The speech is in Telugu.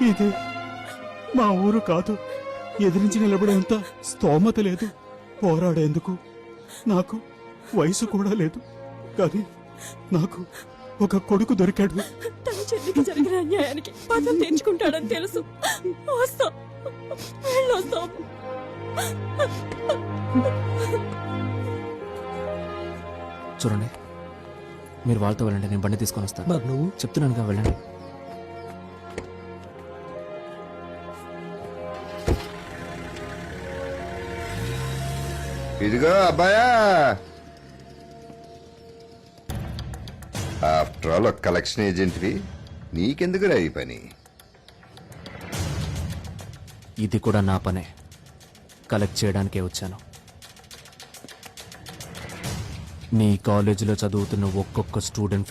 ఇదే మా ఊరు కాదు. ఎదిరించి నిలబడేంత స్తోమత లేదు. పోరాడేందుకు నాకు వయసు కూడా లేదు. కానీ నాకు ఒక కొడుకు దొరికాడు. తన చెల్లికి జరిగిన అన్యాయానికి పదం తెచ్చుకుంటాడని తెలుసు. వస్తాం, వెళ్ళొస్తాం. చూడండి, మీరు వాళ్ళతో వెళ్ళండి, నేను బండి తీసుకొని వస్తాను. మరి నువ్వు చెప్తున్నానుగా, వెళ్ళండి. ఇదిగో అబ్బాయా, ఆఫ్టర్ ఆల్ ఒక కలెక్షన్ ఏజెంట్వి, నీకెందుకు ఈ పని? ఇది కూడా నా పనే, కలెక్ట్ చేయడానికే వచ్చాను. నీ కాలేజీలో చదువుతున్న ఒక్కొక్క స్టూడెంట్